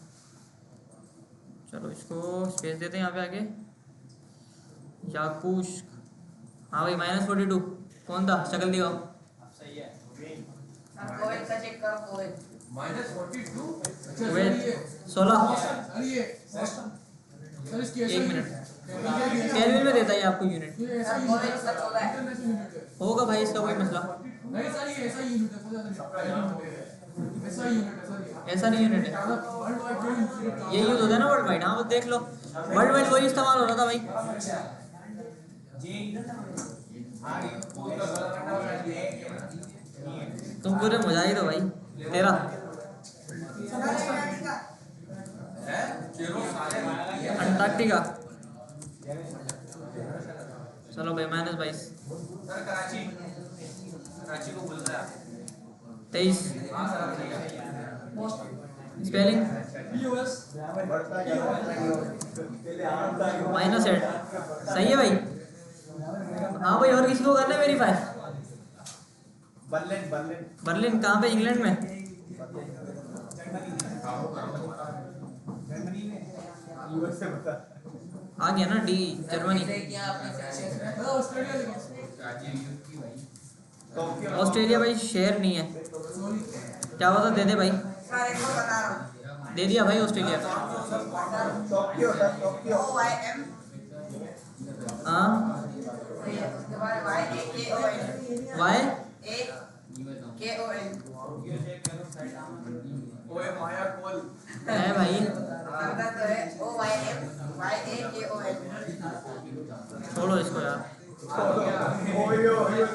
चलो इसको स्पेस देते हैं यहाँ पे आगे। याकूश, हाँ भाई -42 कौन था, शक्ल दिखाओ। सही है। सर कोविड का चेक करो, कोविड -42 वेट 16, सर ये सर इसकी एक मिनट, केल्विन में देता है ये आपको यूनिट, ये ऐसा सर ही कोविड का 14 है। इंटरनेशनल यूनिट है होगा भाई इसका कोई मसला, नहीं सर ये ऐसा यूनिट है सर, ऐसा यूनिट है सर, ऐसा नहीं यूनिट है, वर्ल्ड वाइड यूनिट ये यूज होता है ना वर्ल्ड वाइड। हाँ वो देख लो, वर्ल्ड वाइड वही इस्तेमाल हो रहा था भाई। तुम पूरे मुजाहिद हो भाई, तेरा अंटार्कटिका। चलो भाई -22, सर कराची, कराची को बोल रहा है। 23 हाँ सर, ठीक है। स्पेलिंग -8 सही है भाई। हाँ भाई और किसी को करना है वेरीफाई? बर्लिन बर्लिन बर्लिन कहाँ पे, इंग्लैंड में? यूएस से बता आ गया ना डी, जर्मनी। किया आपने सेल्सियस में है ऑस्ट्रेलिया लेकिन टोक्यो ऑस्ट्रेलिया भाई शेयर नहीं है, सॉरी क्या पता दे दे भाई, सर एक को बता रहा हूँ, दे दिया भाई ऑस्ट्रेलिया। टोक्यो था टोक्यो OIM हाँ उसके बाद YAKON वाई AKON ओए माया कोल। है भाई, अंदर तो है OYM YAKON। छोड़ो इसको यार। ओयो ओयो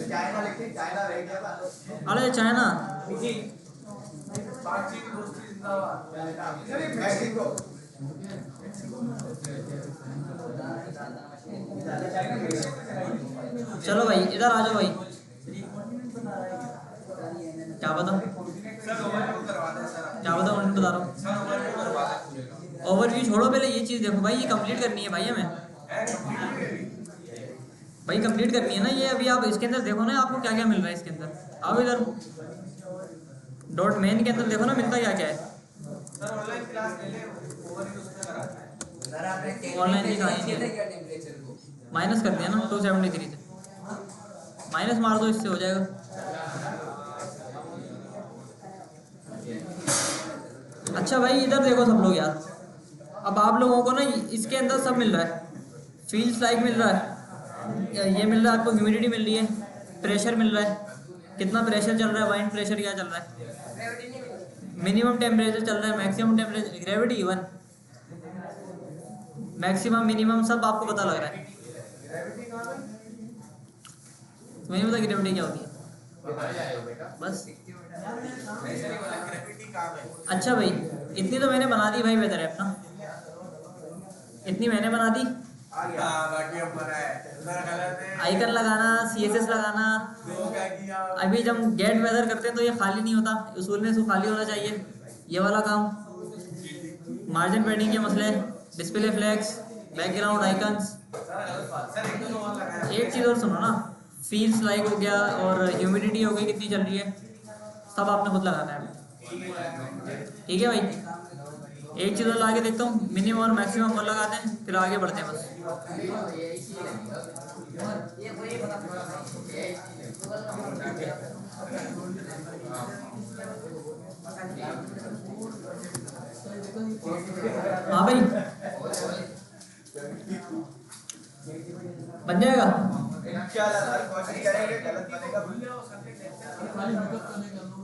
चाइना लिखी, चाइना रह गया था। अरे चाइना, बातचीत दोस्ती जिंदाबाद। मैक्सिको चलो भाई इधर आ जाओ भाई, क्या बता, सर ओवरव्यू करवा दें सर। क्या बता उन्हें बता रहा हूँ। सर ओवरव्यू करवा दें। ओवरव्यू छोड़ो, पहले ये चीज़ देखो भाई, ये कंप्लीट करनी है भाई हमें, है कंप्लीट भाई कंप्लीट करनी है ना ये। अभी आप इसके अंदर देखो ना आपको क्या क्या मिल रहा है इसके अंदर, आओ इधर डॉट मेन के अंदर देखो ना मिलता क्या क्या है। सर ऑनलाइन क्लास ले ले, ओवरव्यू उसमें कराता है। सर आपने ऑनलाइन भी कैलकुलेट कहानी किया है। था क्या टेम्परेचर को? माइनस कर दिया ना 273 से, माइनस मार दो, इससे हो जाएगा। अच्छा भाई इधर देखो सब लोग यार, अब आप लोगों को ना इसके अंदर सब मिल रहा है, फील्ड्स लाइक मिल रहा है, ये मिल रहा है आपको, ह्यूमिडिटी मिल रही है, प्रेशर मिल रहा है, कितना प्रेशर चल रहा है, वाइंड प्रेशर क्या चल रहा है, ग्रेविटी नहीं मिली। मिनिमम टेम्परेचर चल रहा है, maximum temperature, gravity even maximum minimum सब आपको पता लग रहा है। तुम्हें नहीं पता ग्रेविटी क्या होती है? बस अच्छा भाई, इतनी तो मैंने बना दी भाई, बेहतर है अपना, इतनी मैंने बना दी। आइकन लगाना, CSS लगाना, अभी जब गेट वेदर करते हैं तो ये खाली नहीं होता, उसूल में इसको खाली होना चाहिए, ये वाला काम, मार्जिन पैडिंग के मसले, डिस्प्ले फ्लैग्स, बैकग्राउंड आइकन्स। एक चीज़ और सुनो ना, फील्स लाइक हो गया और ह्यूमिडिटी हो गई कितनी चल रही है, सब आपने खुद लगाना है। ठीक है भाई, एक चीज़ और ला के देखता हूँ, मिनिमम और मैक्सिमम और लगाते हैं, फिर आगे बढ़ते हैं बस। हाँ भाई बन जाएगा। इंशाल्लाह सर कोशिश करेंगे, गलत बनेगा खाली मेकअप करने के हम लोग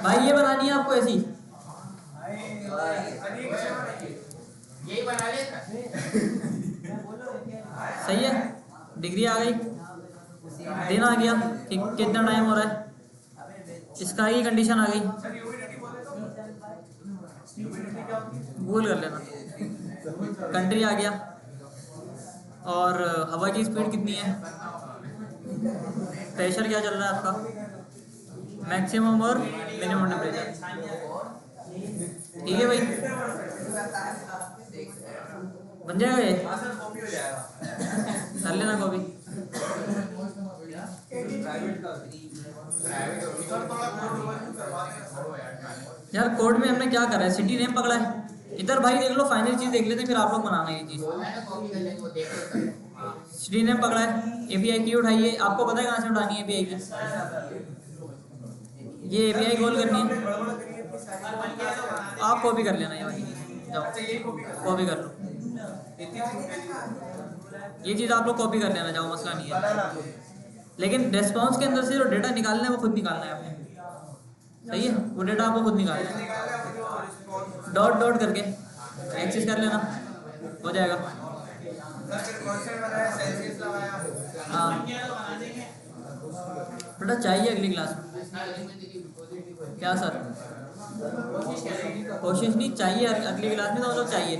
भाई ये बनानी है आपको ऐसी, यही बना ले। सही है, डिग्री आ गई, दिन आ गया कि कितना टाइम हो रहा है, इसका ही कंडीशन आ गई, गूगल कर लेना, कंट्री आ गया, और हवा की स्पीड कितनी है, प्रेशर क्या चल रहा है आपका, मैक्सिमम और मिनिमम टेम्परेचर। ठीक है भाई, बन जाएगा ये, कर लेना कॉपी। यार कोड में हमने क्या करा है, सिटी नेम पकड़ा है, इधर भाई देख लो, फाइनल चीज देख लेते हैं, फिर आप लोग बनाना ये चीज। सिटी नेम पकड़ा है, API की उठाइए, आपको पता है कहाँ से उठानी है API की, ये API कॉल करनी है, आप कॉपी कर लेना, ये वाली जाओ कॉपी कर लो, ये चीज़ आप लोग कॉपी कर लेना, जाओ मसला नहीं है, लेकिन रेस्पॉन्स के अंदर से जो डेटा निकालना है वो खुद निकालना है आपने, सही है, वो डेटा आपको खुद निकालना है, डॉट डॉट करके एक्सेस कर लेना, हो जाएगा। हाँ बेटा चाहिए अगली क्लास में, क्या सर? कोशिश नहीं चाहिए, अगली क्लास में तो मतलब चाहिए।